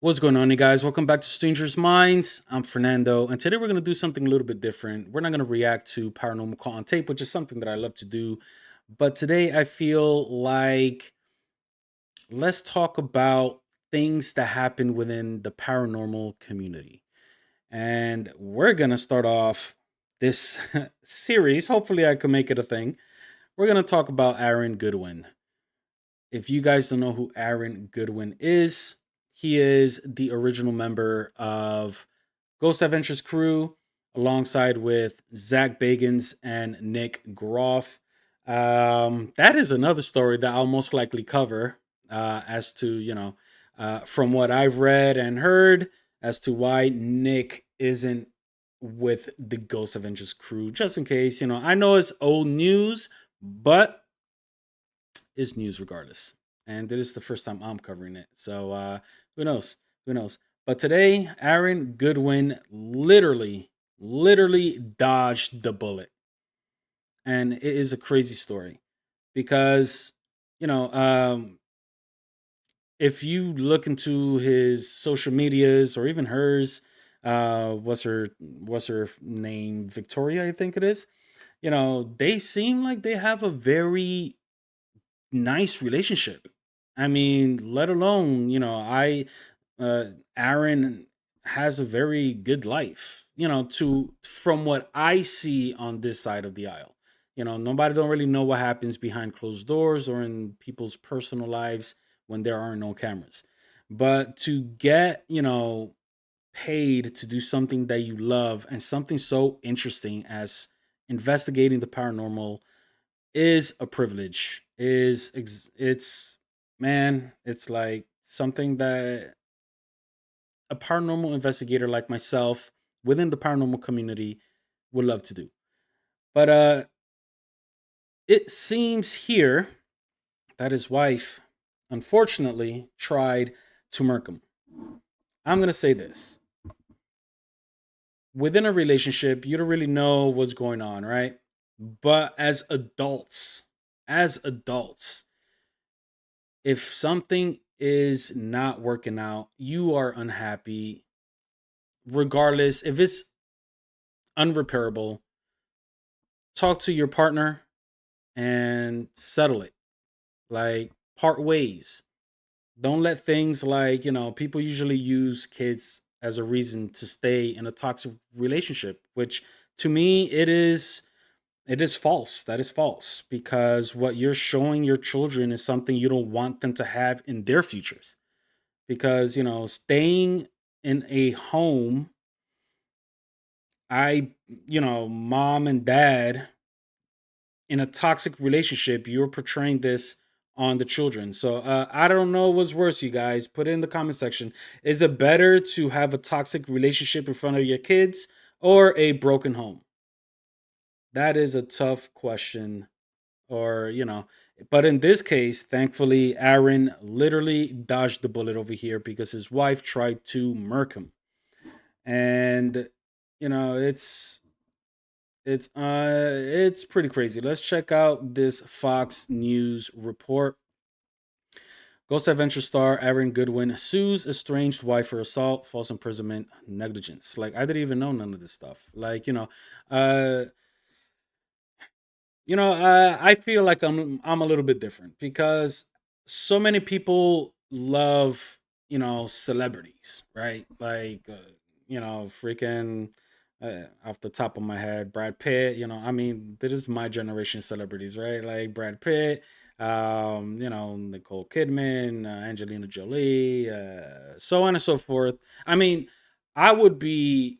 What's going on, you guys? Welcome back to Strangers Minds. I'm Fernando, and today we're going to do something a little bit different. We're not going to react to paranormal call on tape, which is something that I love to do. But today I feel like let's talk about things that happen within the paranormal community. And we're going to start off this series. Hopefully, I can make it a thing. We're going to talk about Aaron Goodwin. If you guys don't know who Aaron Goodwin is, he is the original member of Ghost Adventures crew, alongside with Zach Bagans and Nick Groff. That is another story that I'll most likely cover, as to from what I've read and heard, as to why Nick isn't with the Ghost Adventures crew. Just in case, I know it's old news, but is news regardless. And it is the first time I'm covering it. So who knows? Who knows? But today, Aaron Goodwin literally dodged the bullet. And it is a crazy story because, you know, um, if you look into his social medias or even hers, what's her name? Victoria, I think it is. They seem like they have a very nice relationship. I mean, let alone, Aaron has a very good life, to from what I see on this side of the aisle. Nobody don't really know what happens behind closed doors or in people's personal lives when there are no cameras. But to get, paid to do something that you love and something so interesting as investigating the paranormal is a privilege. It's man, it's like something that a paranormal investigator like myself within the paranormal community would love to do. But it seems here that his wife unfortunately tried to murk him. I'm going to say this. Within a relationship, you don't really know what's going on, right? But as adults, if something is not working out, you are unhappy, regardless if it's unrepairable, talk to your partner and settle it. Like, part ways. Don't let things like, people usually use kids as a reason to stay in a toxic relationship, which to me it is false. That is false because what you're showing your children is something you don't want them to have in their futures. Because, staying in a home, mom and dad in a toxic relationship, you're portraying this on the children. So I don't know what's worse, you guys. Put it in the comment section. Is it better to have a toxic relationship in front of your kids or a broken home? That is a tough question. Or, but in this case, thankfully, Aaron literally dodged the bullet over here because his wife tried to murk him. And, you know, it's it's pretty crazy. Let's check out this Fox News report. Ghost Adventure star Aaron Goodwin sues estranged wife for assault, false imprisonment, negligence. Like, I didn't even know none of this stuff. Like, uh I feel like I'm a little bit different because so many people love, celebrities, right? Like, freaking off the top of my head, Brad Pitt. I mean, this is my generation celebrities, right? Like Brad Pitt, Nicole Kidman, Angelina Jolie, so on and so forth. I mean, I would be,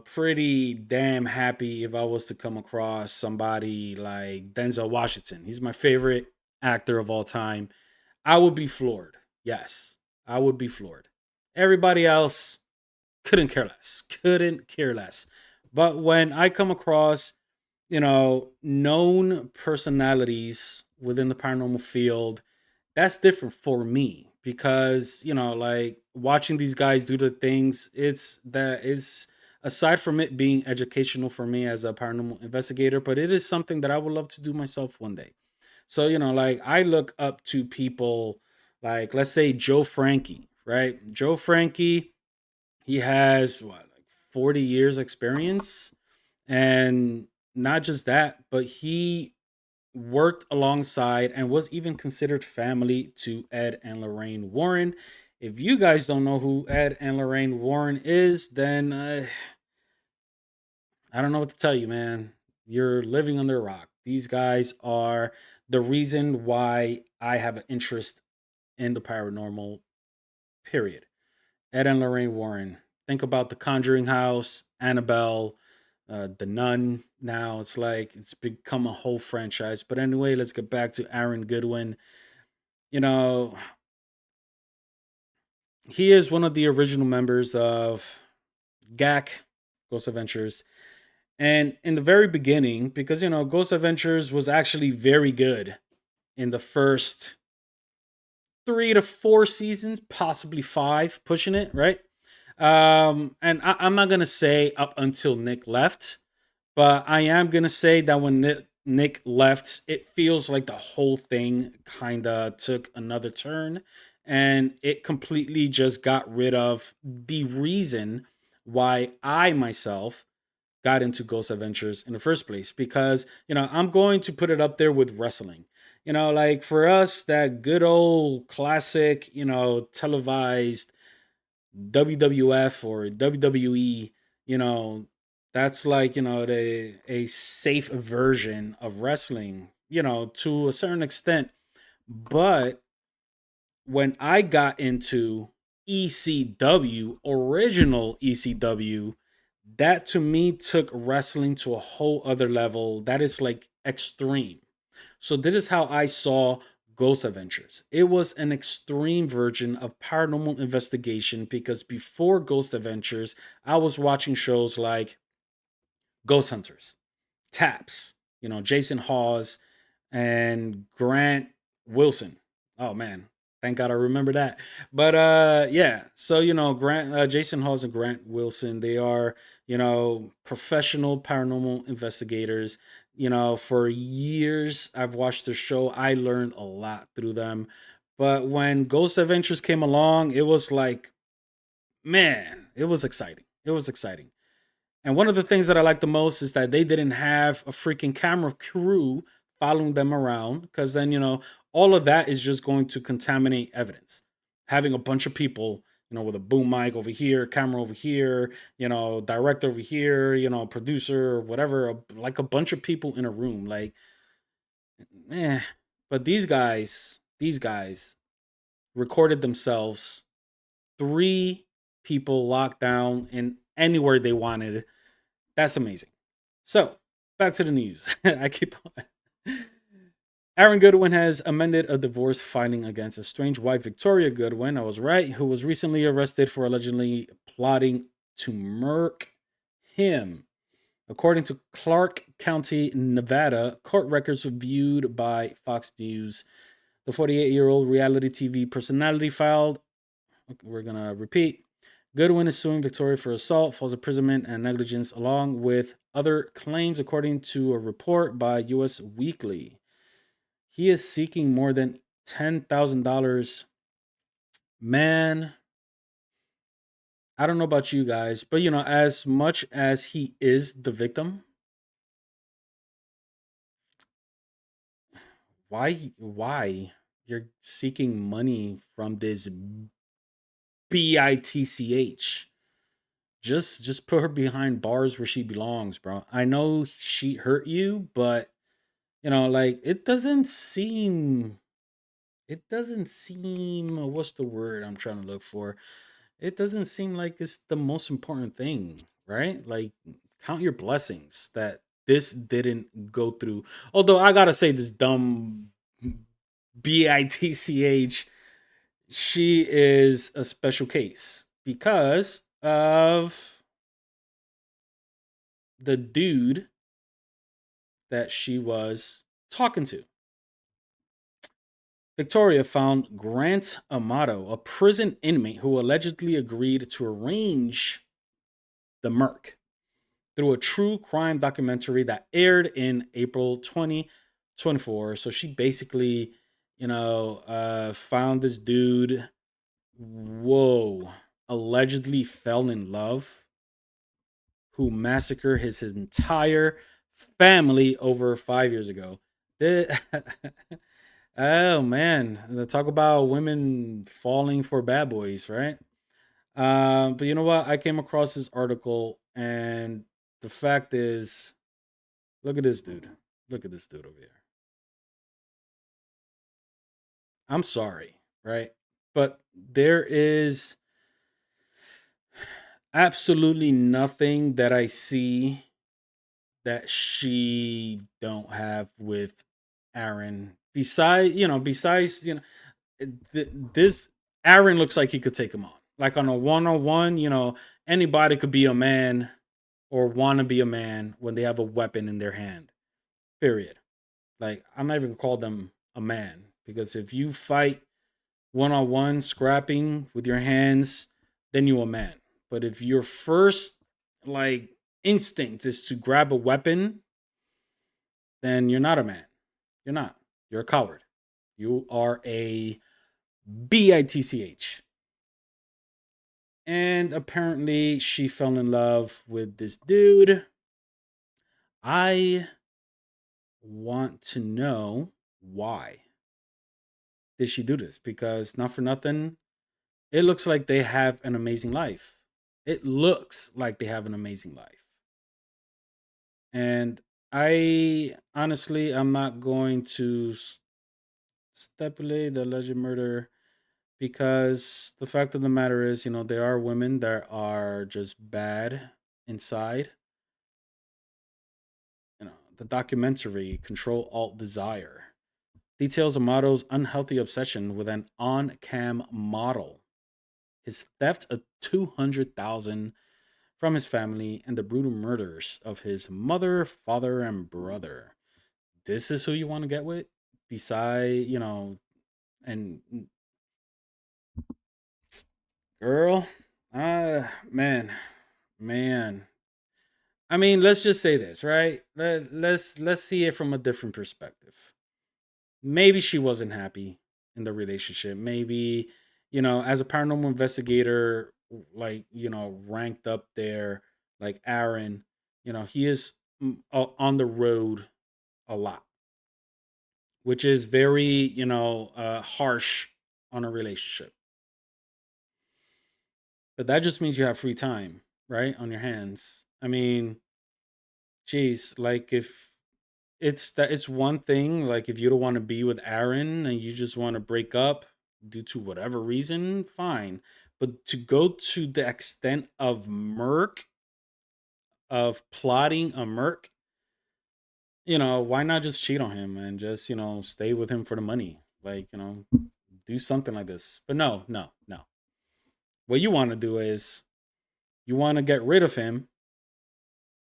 pretty damn happy if I was to come across somebody like Denzel Washington. He's my favorite actor of all time. I would be floored. Yes, I would be floored. Everybody else couldn't care less. Couldn't care less. But when I come across, known personalities within the paranormal field, that's different for me because, like watching these guys do the things, it's aside from it being educational for me as a paranormal investigator, but it is something that I would love to do myself one day. So, like I look up to people like, let's say, Joe Frankie. right? Joe Frankie, he has what, like 40 years experience, and not just that, but he worked alongside and was even considered family to Ed and Lorraine Warren. If you guys don't know who Ed and Lorraine Warren is, then I don't know what to tell you, man. You're living under a rock. These guys are the reason why I have an interest in the paranormal, period. Ed and Lorraine Warren. Think about The Conjuring House, Annabelle, The Nun. Now it's like it's become a whole franchise. But anyway, let's get back to Aaron Goodwin. You know, he is one of the original members of GAC, Ghost Adventures. And in the very beginning, because Ghost Adventures was actually very good in the first 3 to 4 seasons, possibly five, pushing it, right? And I'm not gonna say up until Nick left, but I am gonna say that when Nick left, it feels like the whole thing kind of took another turn, and it completely just got rid of the reason why I myself got into Ghost Adventures in the first place. Because I'm going to put it up there with wrestling. Like for us, that good old classic, televised WWF or WWE, you know, that's like, a safe version of wrestling, to a certain extent. But when I got into ECW, original ECW, that to me took wrestling to a whole other level. That is like extreme. So this is how I saw Ghost Adventures. It was an extreme version of paranormal investigation because before Ghost Adventures, I was watching shows like Ghost Hunters, Taps, Jason Hawes and Grant Wilson. Oh man, thank God I remember that. But yeah, so Grant Jason Hawes and Grant Wilson, they are, professional paranormal investigators. For years I've watched the show. I learned a lot through them. But when Ghost Adventures came along, it was like, man, it was exciting. It was exciting. And one of the things that I like the most is that they didn't have a freaking camera crew following them around, because then, all of that is just going to contaminate evidence. Having a bunch of people, with a boom mic over here, camera over here, director over here, producer or whatever, like a bunch of people in a room. Like, eh. But these guys recorded themselves, three people locked down in anywhere they wanted. That's amazing. So, back to the news. I keep on. Aaron Goodwin has amended a divorce filing against his strange wife, Victoria Goodwin. I was right, who was recently arrested for allegedly plotting to murk him. According to Clark County, Nevada, court records viewed by Fox News, the 48-year-old reality TV personality filed. We're going to repeat. Goodwin is suing Victoria for assault, false imprisonment, and negligence, along with other claims, according to a report by U.S. Weekly. He is seeking more than $10,000. Man, I don't know about you guys, but as much as he is the victim, why you're seeking money from this bitch? Just put her behind bars where she belongs, bro. I know she hurt you, but like it doesn't seem what's the word I'm trying to look for? It doesn't seem like it's the most important thing, right? Like, count your blessings that this didn't go through. Although I gotta say, this dumb bitch, she is a special case because of the dude that she was talking to. Victoria found Grant Amato, a prison inmate who allegedly agreed to arrange the murk, through a true crime documentary that aired in April 2024. So she basically, found this dude. Whoa. Allegedly fell in love, who massacred his entire family over 5 years ago. The- oh man, talk about women falling for bad boys, right? But you know what? I came across this article, and the fact is, look at this dude. Look at this dude over here. I'm sorry, right? But there is absolutely nothing that I see that she don't have with Aaron. Besides, this Aaron looks like he could take him on. Like on a one-on-one, anybody could be a man or want to be a man when they have a weapon in their hand. Period. Like I'm not even gonna call them a man because if you fight one-on-one scrapping with your hands, then you a man. But if your first like instinct is to grab a weapon, then you're not a man. You're not. You're a coward. You are a bitch. And apparently she fell in love with this dude. I want to know why did she do this? Because not for nothing, it looks like they have an amazing life. It looks like they have an amazing life. And I honestly, I'm not going to stipulate the alleged murder because the fact of the matter is, there are women that are just bad inside. The documentary Control Alt Desire details Amato's unhealthy obsession with an on-cam model, his theft of 200,000 from his family, and the brutal murders of his mother, father, and brother. This is who you want to get with? Beside, and girl, man, man. I mean, let's just say this, right? Let's see it from a different perspective. Maybe she wasn't happy in the relationship. Maybe, as a paranormal investigator, like, ranked up there, like Aaron, he is on the road a lot, which is very, harsh on a relationship. But that just means you have free time, right? On your hands. I mean, geez, like if it's one thing, like if you don't want to be with Aaron and you just want to break up due to whatever reason, fine. But to go to the extent of plotting a murk, why not just cheat on him and just, stay with him for the money? Like, do something like this. But no, no, no. What you want to do is you want to get rid of him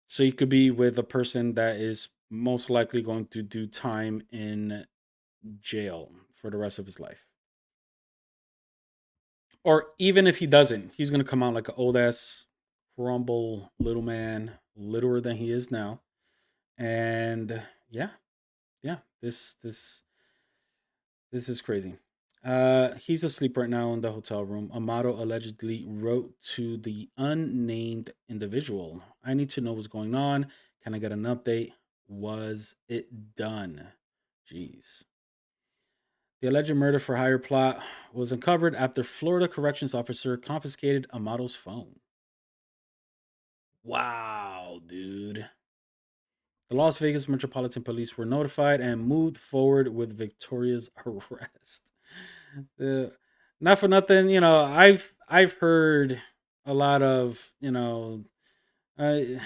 so you could be with a person that is most likely going to do time in jail for the rest of his life. Or even if he doesn't, he's gonna come out like an old ass crumble little man, littler than he is now. And yeah, yeah, this is crazy. He's asleep right now in the hotel room. Amato allegedly wrote to the unnamed individual. I need to know what's going on. Can I get an update? Was it done? Jeez. The alleged murder for hire plot was uncovered after Florida corrections officer confiscated Amato's phone. Wow, dude. The Las Vegas Metropolitan Police were notified and moved forward with Victoria's arrest. Uh, Not for nothing, I've heard a lot of, I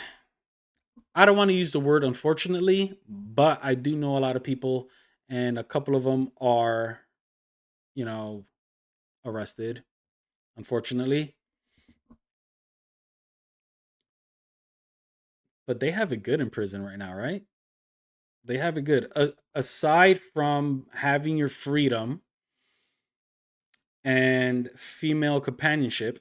I don't want to use the word unfortunately, but I do know a lot of people, and a couple of them are, you know, arrested. Unfortunately, but they have it good in prison right now, right? They have it good. Aside from having your freedom and female companionship,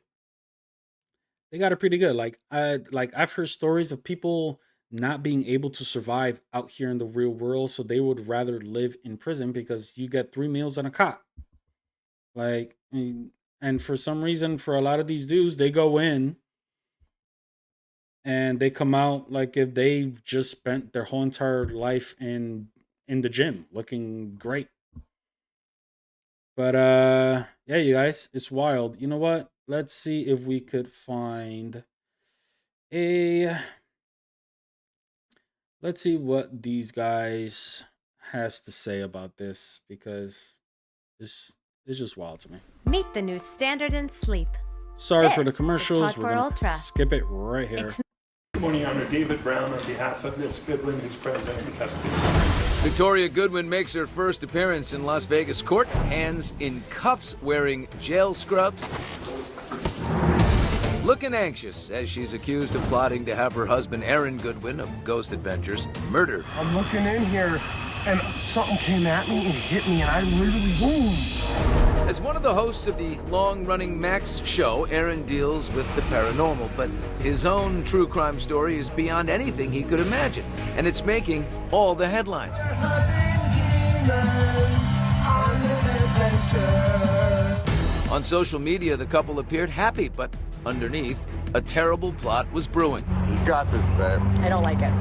they got it pretty good. I've heard stories of people not being able to survive out here in the real world, so they would rather live in prison because you get 3 meals and a cot. Like, I mean, And for some reason, for a lot of these dudes, they go in and they come out like if they've just spent their whole entire life in the gym looking great. But yeah, you guys, it's wild. You know what? Let's see if we could find a let's see what these guys has to say about this because this is just wild to me. Meet the new standard in sleep. Sorry for the This is commercials. Pod We're for gonna Ultra. skip it right here. It's Good morning, Honor. David Brown on behalf of Miss Goodwin, who's present in custody. Victoria Goodwin makes her first appearance in Las Vegas court, hands in cuffs, wearing jail scrubs. Looking anxious as she's accused of plotting to have her husband, Aaron Goodwin of Ghost Adventures, murdered. I'm looking in here, and something came at me and hit me, and I literally, boom. As one of the hosts of the long-running Max show, Aaron deals with the paranormal, but his own true crime story is beyond anything he could imagine, and it's making all the headlines. On social media, the couple appeared happy, but underneath, a terrible plot was brewing. You got this, babe. I don't like it.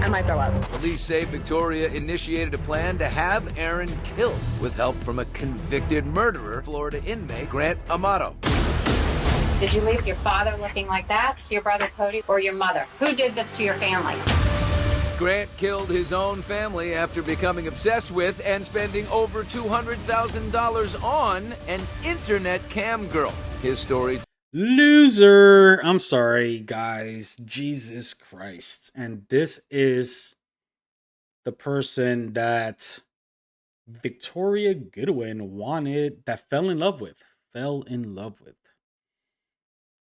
I might throw up. Police say Victoria initiated a plan to have Aaron killed with help from a convicted murderer, Florida inmate Grant Amato. Did you leave your father looking like that, your brother Cody, or your mother? Who did this to your family? Grant killed his own family after becoming obsessed with and spending over $200,000 on an internet cam girl. His story. Loser. I'm sorry, guys. Jesus Christ. And this is the person that Victoria Goodwin fell in love with.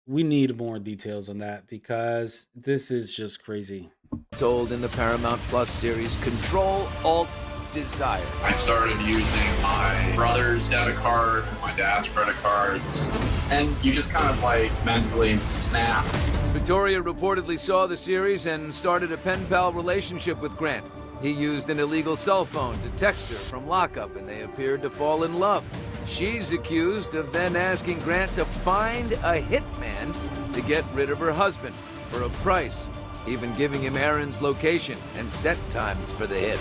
We need more details on that because this is just crazy. Told in the Paramount Plus series Control Alt Desire. I started using my brother's debit card, my dad's credit cards, and you just kind of like mentally snap. Victoria reportedly saw the series and started a pen pal relationship with Grant. He used an illegal cell phone to text her from lockup, and they appeared to fall in love. She's accused of then asking Grant to find a hitman to get rid of her husband for a price, even giving him Aaron's location and set times for the hit.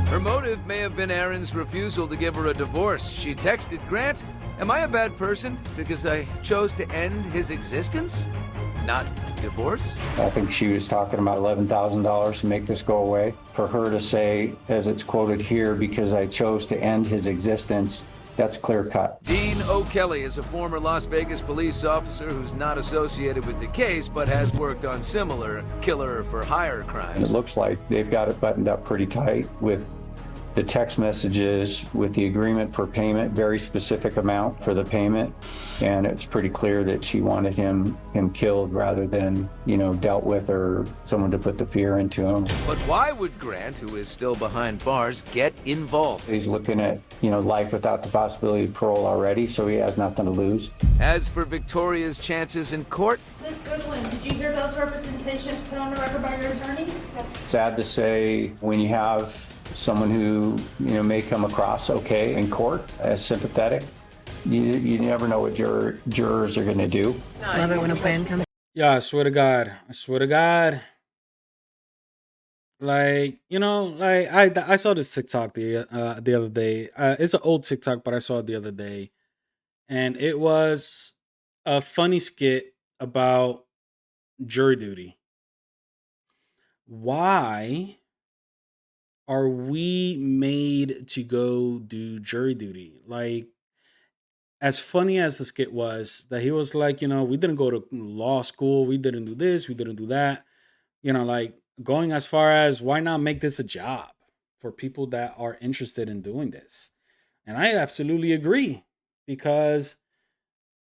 Her motive may have been Aaron's refusal to give her a divorce. She texted Grant, "Am I a bad person because I chose to end his existence? Not divorce?" I think she was talking about $11,000 to make this go away. For her to say, as it's quoted here, "because I chose to end his existence," that's clear cut. Dean O'Kelly is a former Las Vegas police officer who's not associated with the case, but has worked on similar killer-for-hire And crimes. it looks like they've got it buttoned up pretty tight with the text messages, with the agreement for payment, very specific amount for the payment. And it's pretty clear that she wanted him killed rather than, dealt with or someone to put the fear into him. But why would Grant, who is still behind bars, get involved? He's looking at, life without the possibility of parole already, so he has nothing to lose. As for Victoria's chances in court, Ms. Goodwin, did you hear those representations put on the record by your attorney? Yes. Sad to say, when you have someone who, may come across okay in court as sympathetic, you never know what jurors are going to do. Love it when a plan comes. Yeah, I swear to God. Like, I saw this TikTok the other day. It's an old TikTok, but I saw it the other day. And it was a funny skit about jury duty. Why are we made to go do jury duty? Like, as funny as the skit was, that he was like, we didn't go to law school, we didn't do this, we didn't do that. Like going as far as, why not make this a job for people that are interested in doing this? And I absolutely agree, because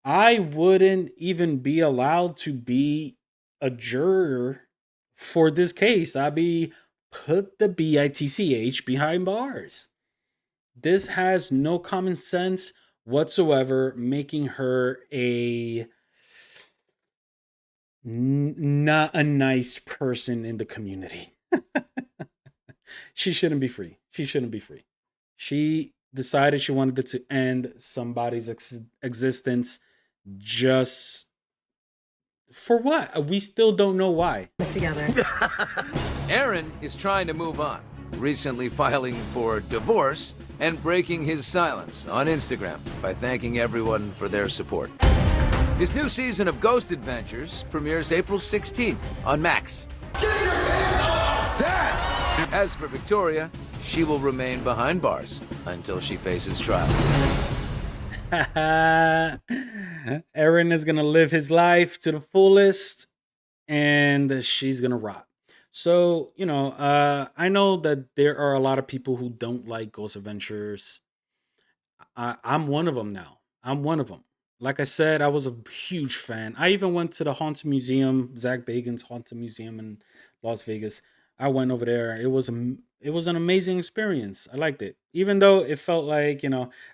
I wouldn't even be allowed to be a juror for this case. I'd be put the BITCH behind bars. This has no common sense whatsoever, making her not a nice person in the community. She shouldn't be free. She decided she wanted to end somebody's existence just for what? We still don't know why. Together. Aaron is trying to move on, recently filing for divorce and breaking his silence on Instagram by thanking everyone for their support. His new season of Ghost Adventures premieres April 16th on Max. As for Victoria, she will remain behind bars until she faces trial. Aaron is gonna live his life to the fullest, and she's gonna rot. So, I know that there are a lot of people who don't like Ghost Adventures. I'm one of them now. I'm one of them. Like I said, I was a huge fan. I even went to the Haunted Museum, Zach Bagans' Haunted Museum in Las Vegas. I went over there. It was an amazing experience. I liked it, even though it felt like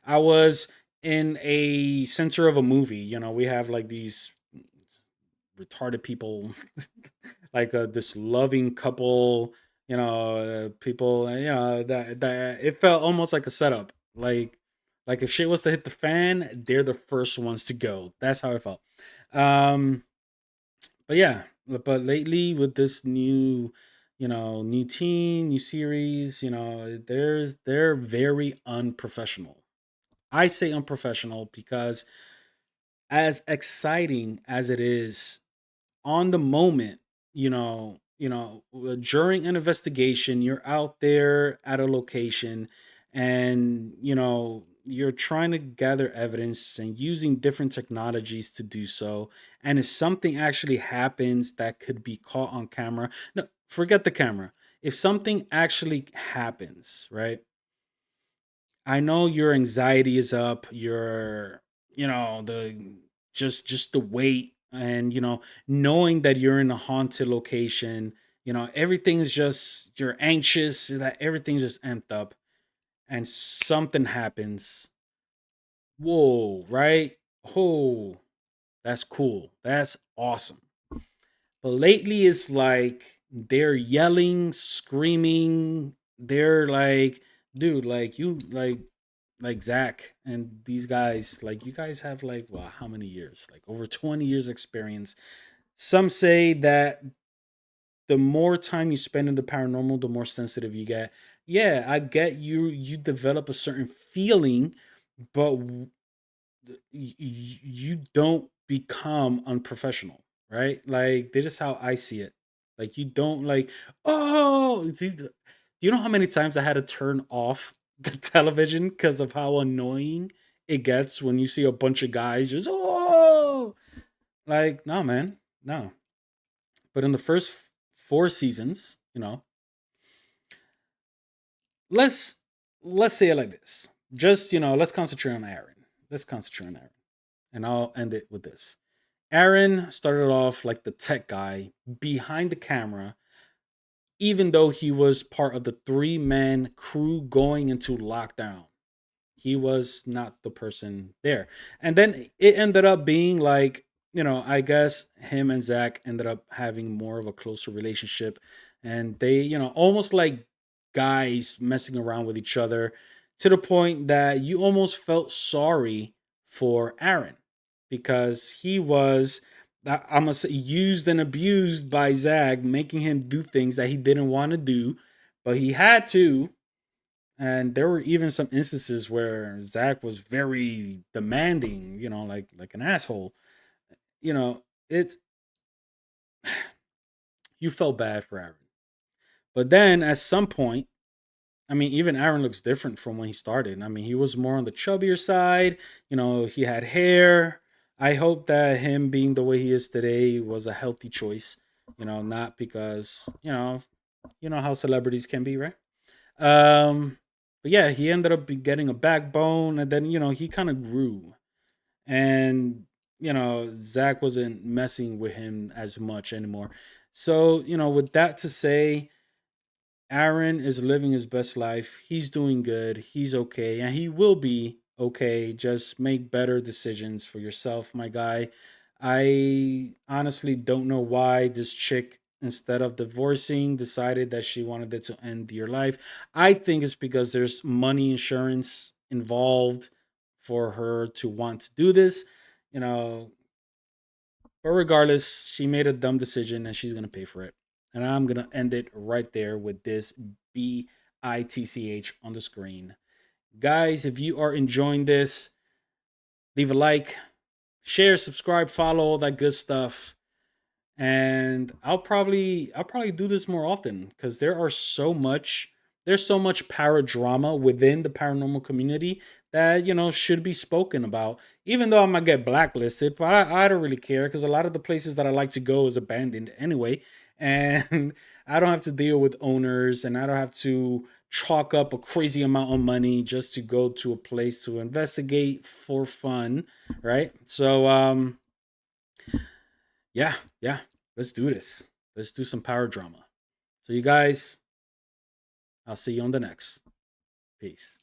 I was in a center of a movie. We have like these retarded people, like this loving couple. People. That it felt almost like a setup. Like if shit was to hit the fan, they're the first ones to go. That's how it felt. Um, but yeah, but lately with this new, new team, new series, they're very unprofessional. I say unprofessional because as exciting as it is on the moment, during an investigation, you're out there at a location and, you're trying to gather evidence and using different technologies to do so. And if something actually happens that could be caught on camera, no, forget the camera. If something actually happens, right? I know your anxiety is up, your the just the weight and knowing that you're in a haunted location, everything is just you're anxious that everything's just amped up and something happens. Whoa, right? Oh, that's cool. That's awesome. But lately it's like they're yelling, screaming, they're like, dude, like you like Zach and these guys, like you guys have like how many years? Like over 20 years experience. Some say that the more time you spend in the paranormal, the more sensitive you get. Yeah, I get you develop a certain feeling, but you don't become unprofessional, right? Like this is how I see it. Like you don't like, oh, do you know how many times I had to turn off the television because of how annoying it gets when you see a bunch of guys just like no man, no. But in the first four seasons, let's let's say it like this. Just let's concentrate on Aaron. Let's concentrate on Aaron, and I'll end it with this. Aaron started off like the tech guy behind the camera, even though he was part of the three-man crew going into lockdown. He was not the person there. And then it ended up being like, I guess him and Zach ended up having more of a closer relationship. And they, almost like guys messing around with each other to the point that you almost felt sorry for Aaron because he was, I'm going to say, used and abused by Zach, making him do things that he didn't want to do, but he had to. And there were even some instances where Zach was very demanding, like an asshole. It's you felt bad for Aaron. But then at some point, I mean, even Aaron looks different from when he started. I mean, he was more on the chubbier side. He had hair. I hope that him being the way he is today was a healthy choice. Not because how celebrities can be, right? But yeah, he ended up getting a backbone, and then he kind of grew, and Zach wasn't messing with him as much anymore. So with that to say, Aaron is living his best life. He's doing good. He's okay, and he will be okay. Just make better decisions for yourself, my guy. I honestly don't know why this chick, instead of divorcing, decided that she wanted it to end your life. I think it's because there's money insurance involved for her to want to do this, you know. But regardless, she made a dumb decision and she's going to pay for it. And I'm going to end it right there with this BITCH on the screen. Guys, if you are enjoying this, leave a like, share, subscribe, follow, all that good stuff. And I'll probably do this more often because there's so much paradrama within the paranormal community that, you know, should be spoken about. Even though I might get blacklisted, but I don't really care because a lot of the places that I like to go is abandoned anyway, and I don't have to deal with owners, and I don't have to chalk up a crazy amount of money just to go to a place to investigate for fun, right? So yeah, let's do this. Let's do some power drama. So you guys, I'll see you on the next. Peace.